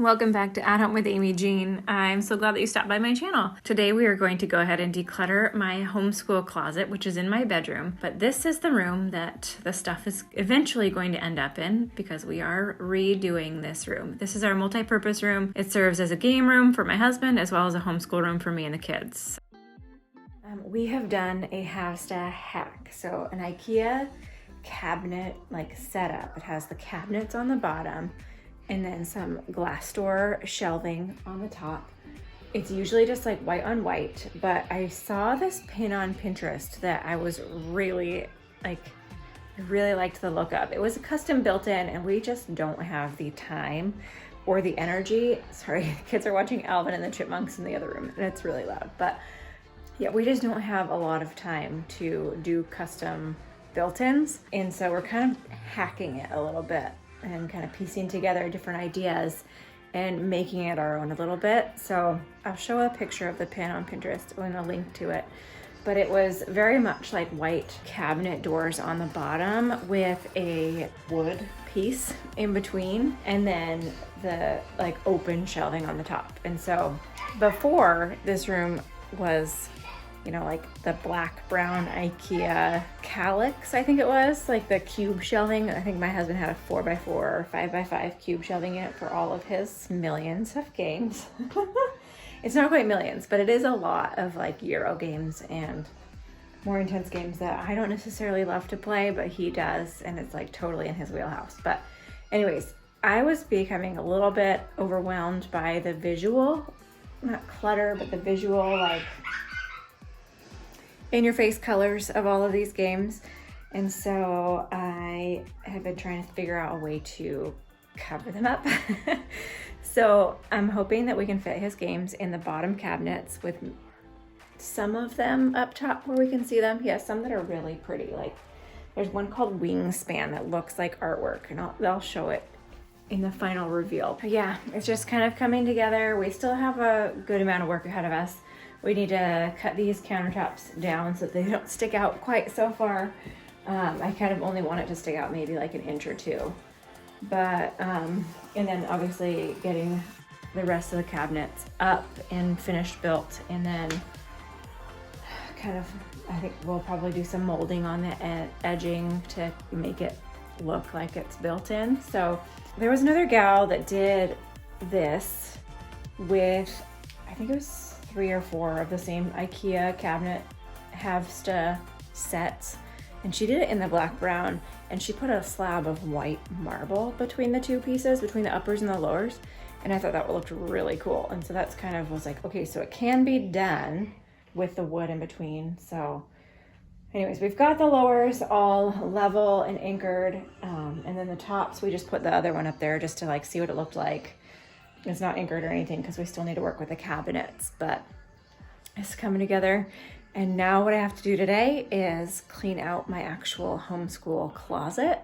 Welcome back to At Home with Amy Jean. I'm so glad that you stopped by my channel. Today we are going to go ahead and declutter my homeschool closet, which is in my bedroom. But this is the room that the stuff is eventually going to end up in because we are redoing this room. This is our multi-purpose room. It serves as a game room for my husband as well as a homeschool room for me and the kids. We have done a Havsta hack. So an IKEA cabinet setup. It has the cabinets on the bottom and then some glass door shelving on the top. It's usually just like white on white, but I saw this pin on Pinterest that I was really liked the look of. It was custom built in and we just don't have the time or the energy. Sorry, kids are watching Alvin and the Chipmunks in the other room and it's really loud, but yeah, we just don't have a lot of time to do custom built-ins. And so we're kind of hacking it a little bit and kind of piecing together different ideas and making it our own a little bit. So I'll show a picture of the pin on Pinterest and a link to it. But it was very much like white cabinet doors on the bottom with a wood piece in between and then the open shelving on the top. And so before, this room was the black brown IKEA calyx, I think it was, like the cube shelving. I think my husband had a 4x4 or 5x5 cube shelving in it for all of his millions of games. It's not quite millions, but it is a lot of Euro games and more intense games that I don't necessarily love to play, but he does, and it's totally in his wheelhouse. But anyways, I was becoming a little bit overwhelmed by the visual, not clutter, but the visual in-your-face colors of all of these games. And so I have been trying to figure out a way to cover them up. So I'm hoping that we can fit his games in the bottom cabinets with some of them up top where we can see them. Yeah, some that are really pretty. There's one called Wingspan that looks like artwork, and I'll show it in the final reveal. But yeah, it's just kind of coming together. We still have a good amount of work ahead of us. We need to cut these countertops down so that they don't stick out quite so far. I kind of only want it to stick out maybe an inch or two. But, and then obviously getting the rest of the cabinets up and finished built. And then I think we'll probably do some molding on the edging to make it look like it's built in. So there was another gal that did this with, I think it was 3 or 4 of the same IKEA cabinet Havsta sets, and she did it in the black brown, and she put a slab of white marble between the two pieces, between the uppers and the lowers, and I thought that looked really cool. And so that's was okay, so it can be done with the wood in between. So anyways, we've got the lowers all level and anchored, and then the tops, we just put the other one up there just to see what it looked like. It's not anchored or anything because we still need to work with the cabinets, but it's coming together. And now what I have to do today is clean out my actual homeschool closet,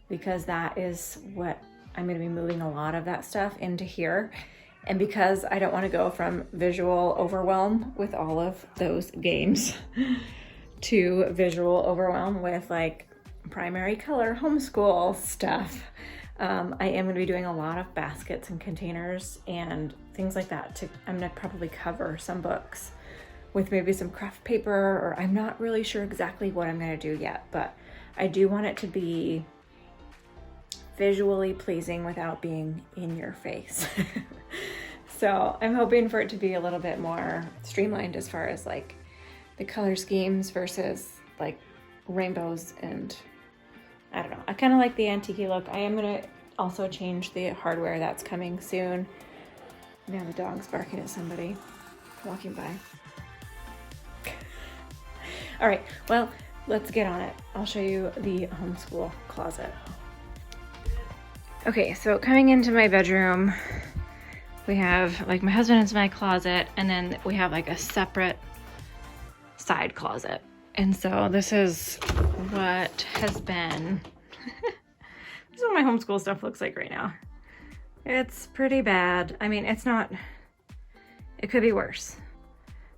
because that is what I'm going to be moving a lot of that stuff into here. And because I don't want to go from visual overwhelm with all of those games to visual overwhelm with primary color homeschool stuff. I am going to be doing a lot of baskets and containers and things like that. I'm going to probably cover some books with maybe some craft paper, or I'm not really sure exactly what I'm going to do yet, but I do want it to be visually pleasing without being in your face. So I'm hoping for it to be a little bit more streamlined as far as the color schemes versus rainbows, and I don't know. I kind of like the antique look. I am going to also change the hardware. That's coming soon. Now the dog's barking at somebody walking by. All right, well, let's get on it. I'll show you the homeschool closet. Okay, so coming into my bedroom, we have my husband's my closet, and then we have a separate side closet. And so this is what has been, this is what my homeschool stuff looks like right now. It's pretty bad. I mean, it's not, it could be worse.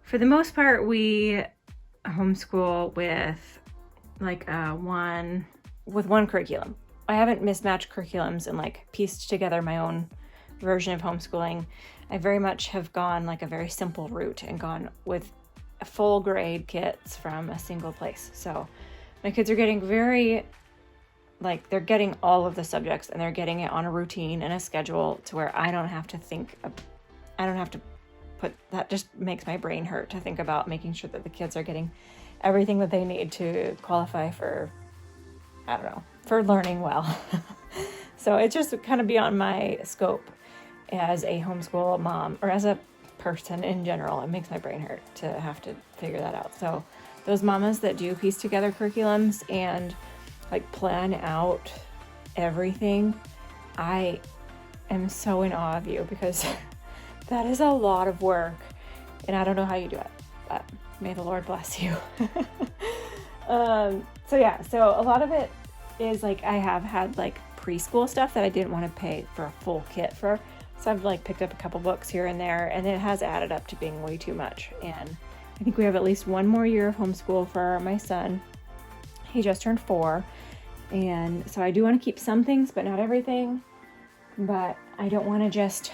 For the most part, we homeschool with one curriculum. I haven't mismatched curriculums and pieced together my own version of homeschooling, I very much have gone like a very simple route and gone with full grade kits from a single place. So my kids are getting they're getting all of the subjects, and they're getting it on a routine and a schedule to where I don't have to put, that just makes my brain hurt to think about making sure that the kids are getting everything that they need to qualify for, for learning well. So it's just kind of beyond my scope as a homeschool mom, or as a person in general. It makes my brain hurt to have to figure that out. So those mamas that do piece together curriculums and like plan out everything, I am so in awe of you, because that is a lot of work, and I don't know how you do it, but may the Lord bless you. So a lot of it is like, I have had like preschool stuff that I didn't want to pay for a full kit for. So I've like picked up a couple books here and there, and it has added up to being way too much. And I think we have at least one more year of homeschool for my son. He just turned 4. And so I do want to keep some things, but not everything. But I don't want to just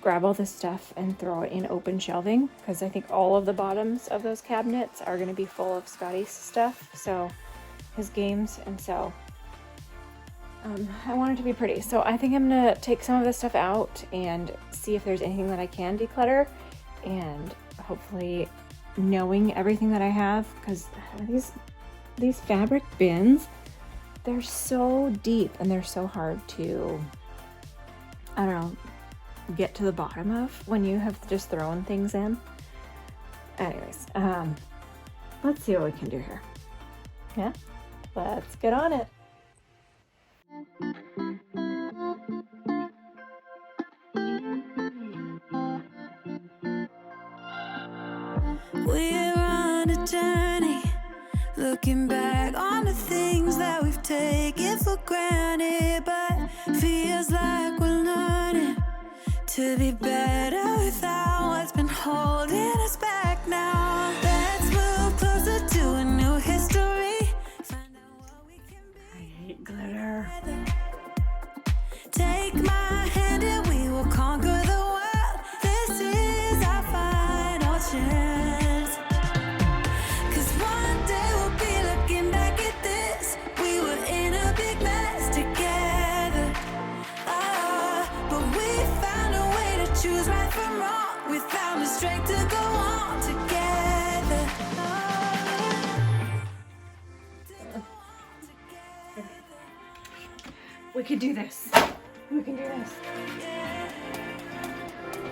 grab all this stuff and throw it in open shelving, because I think all of the bottoms of those cabinets are going to be full of Scotty's stuff, so his games. And so I want it to be pretty. So I think I'm going to take some of this stuff out and see if there's anything that I can declutter, and hopefully knowing everything that I have, because these fabric bins, they're so deep and they're so hard to, get to the bottom of when you have just thrown things in. Anyways, let's see what we can do here. Yeah, let's get on it. We're on a journey, looking back on the things that we've taken for granted, but feels like we're learning to be better without what's been holding us back now. Let's move closer to a new history, find out what we can be. I hate glitter. Take my hand and we will conquer the world. This is our final chance. 'Cause one day we'll be looking back at this. We were in a big mess together. But we found a way to choose right from wrong. We found the strength to go on together. We can do this. We can do this.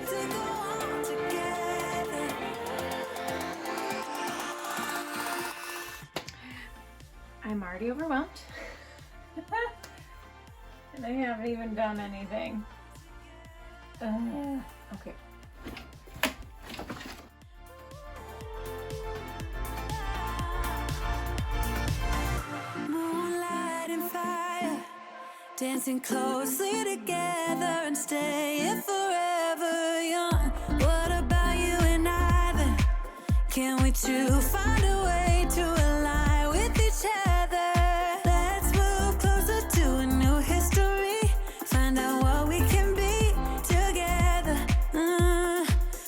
To go on together. I'm already overwhelmed. And I haven't even done anything. Okay. Moonlight and fire, dancing closely together and staying forever young. What about you and I then? Can we two find a way to align with each other? Let's move closer to a new history, find out what we can be together.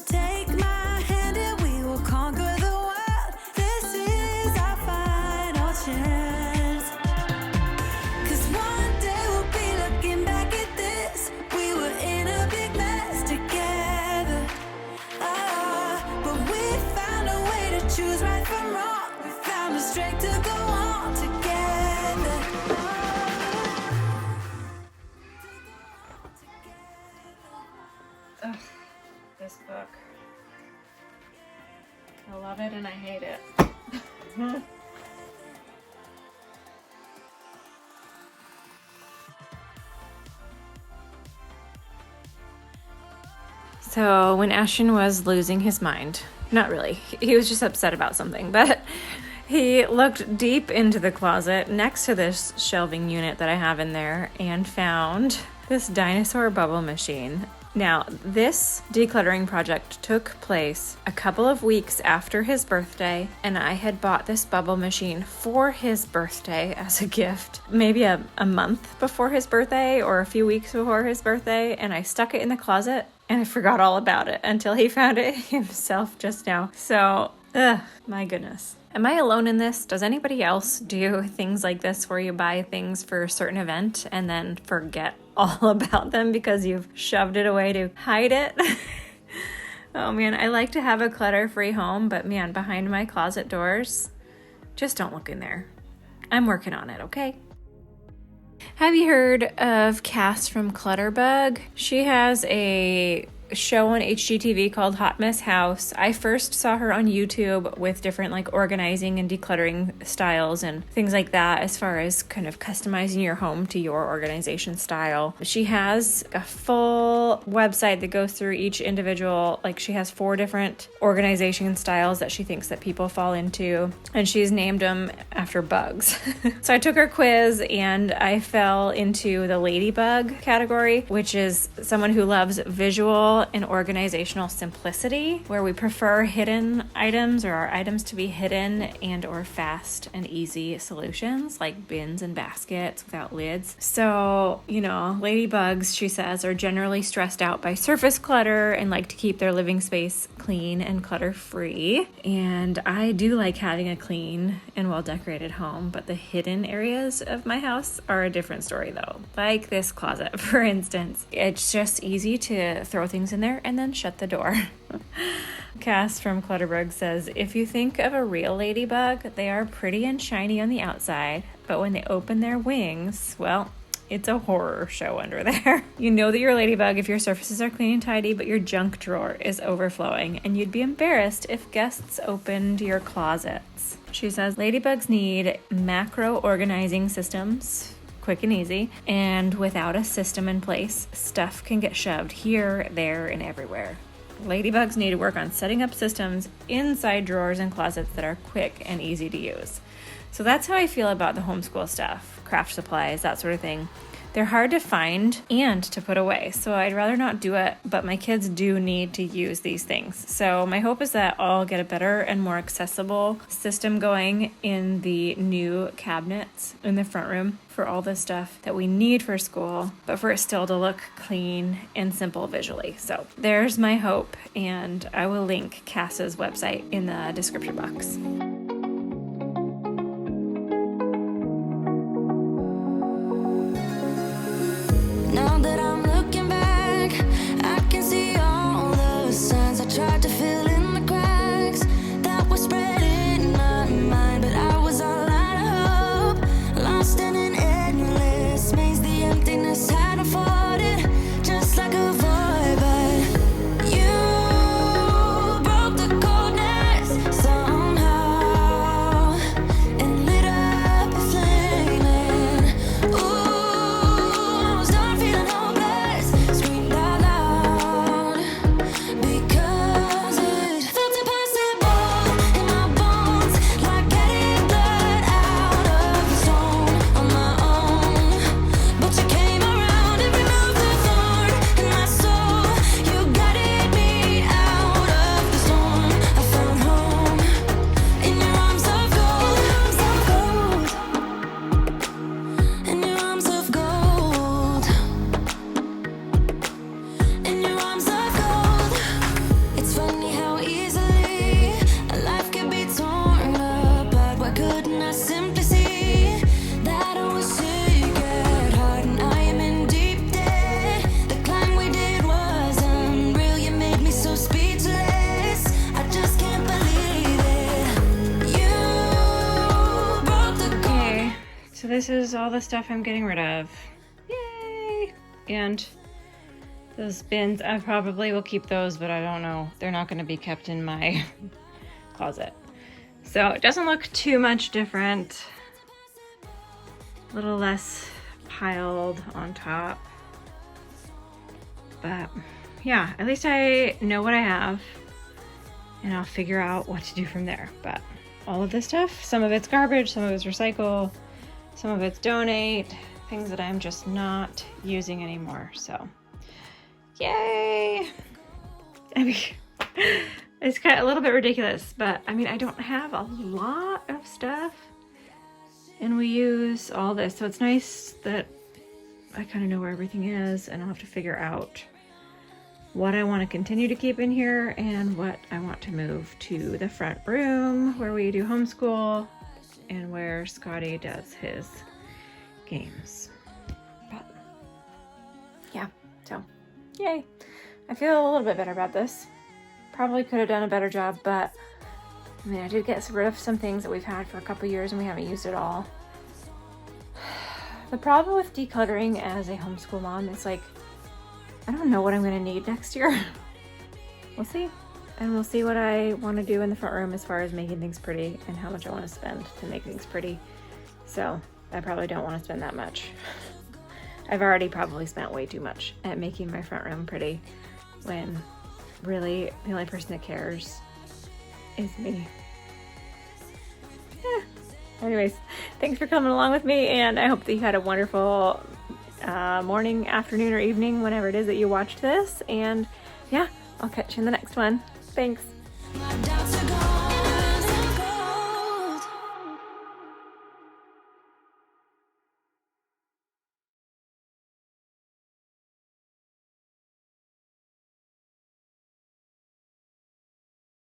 Take my hand and we will conquer the world. This is our final chance. 'Cause one day we'll be looking back at this. We were in a big mess together. But we found a way to choose right from wrong. We found the strength to go on together. Ugh, this book. I love it and I hate it. So when Ashton was losing his mind, not really, he was just upset about something, but he looked deep into the closet next to this shelving unit that I have in there and found this dinosaur bubble machine. Now, this decluttering project took place a couple of weeks after his birthday, and I had bought this bubble machine for his birthday as a gift, maybe a month before his birthday or a few weeks before his birthday, and I stuck it in the closet and I forgot all about it until he found it himself just now. So, my goodness. Am I alone in this? Does anybody else do things like this where you buy things for a certain event and then forget all about them because you've shoved it away to hide it? Oh man, I like to have a clutter-free home, but man, behind my closet doors, just don't look in there. I'm working on it, okay? Have you heard of Cass from Clutterbug? She has a show on HGTV called Hot Mess House. I first saw her on YouTube with different like organizing and decluttering styles and things like that as far as kind of customizing your home to your organization style. She has a full website that goes through each individual, like she has 4 different organization styles that she thinks that people fall into, and she's named them after bugs. So I took her quiz and I fell into the ladybug category, which is someone who loves visual and organizational simplicity, where we prefer hidden items or our items to be hidden and or fast and easy solutions like bins and baskets without lids. So, ladybugs, she says, are generally stressed out by surface clutter and like to keep their living space clean and clutter-free. And I do like having a clean and well-decorated home, but the hidden areas of my house are a different story though. Like this closet, for instance. It's just easy to throw things in there and then shut the door. Cass from Clutterbug says, if you think of a real ladybug, they are pretty and shiny on the outside, but when they open their wings, well, it's a horror show under there. You know that you're a ladybug if your surfaces are clean and tidy, but your junk drawer is overflowing, and you'd be embarrassed if guests opened your closets. She says, ladybugs need macro organizing systems, quick and easy, and without a system in place, stuff can get shoved here, there, and everywhere. Ladybugs need to work on setting up systems inside drawers and closets that are quick and easy to use. So that's how I feel about the homeschool stuff, craft supplies, that sort of thing. They're hard to find and to put away, so I'd rather not do it, but my kids do need to use these things. So my hope is that I'll get a better and more accessible system going in the new cabinets in the front room for all the stuff that we need for school, but for it still to look clean and simple visually. So there's my hope, and I will link Cass's website in the description box. Now that I'm looking back, I can see all the signs I tried to fill in the cracks that were spread in my mind, but I was all out of hope, lost in an endless maze. The emptiness had unfolded just like a void, but you broke the coldness somehow and lit up a flame. And ooh, I was done feeling hopeless, screamed out loud because it felt impossible in my bones, like getting blood out of the stone on my own. But you came around and removed the thorn in my soul. You guided me out of the storm. I found home in your arms of gold, in your arms of gold, in your arms of gold. It's funny how easily a life can be torn apart. Why couldn't I simply see that I was sick at heart and I am in deep debt? The climb we did was unreal. You made me so speechless. I just can't believe it. You broke the code. Okay, so this is all the stuff I'm getting rid of. Yay! And those bins, I probably will keep those, but I don't know. They're not going to be kept in my closet. So it doesn't look too much different. A little less piled on top. But yeah, at least I know what I have, and I'll figure out what to do from there. But all of this stuff, some of it's garbage, some of it's recycle, some of it's donate, things that I'm just not using anymore. So Yay! I mean, it's kind of a little bit ridiculous, but I mean, I don't have a lot of stuff and we use all this. So it's nice that I kind of know where everything is and I'll have to figure out what I want to continue to keep in here and what I want to move to the front room where we do homeschool and where Scotty does his games. But yeah, so yay. I feel a little bit better about this. Probably could have done a better job, but I mean, I did get rid of some things that we've had for a couple years and we haven't used it all. The problem with decluttering as a homeschool mom is like, I don't know what I'm going to need next year. We'll see. And we'll see what I want to do in the front room as far as making things pretty and how much I want to spend to make things pretty. So I probably don't want to spend that much. I've already probably spent way too much at making my front room pretty when really the only person that cares is me. Yeah. Anyways, thanks for coming along with me, and I hope that you had a wonderful morning, afternoon, or evening, whenever it is that you watched this. And yeah, I'll catch you in the next one. Thanks. My doubts are gone.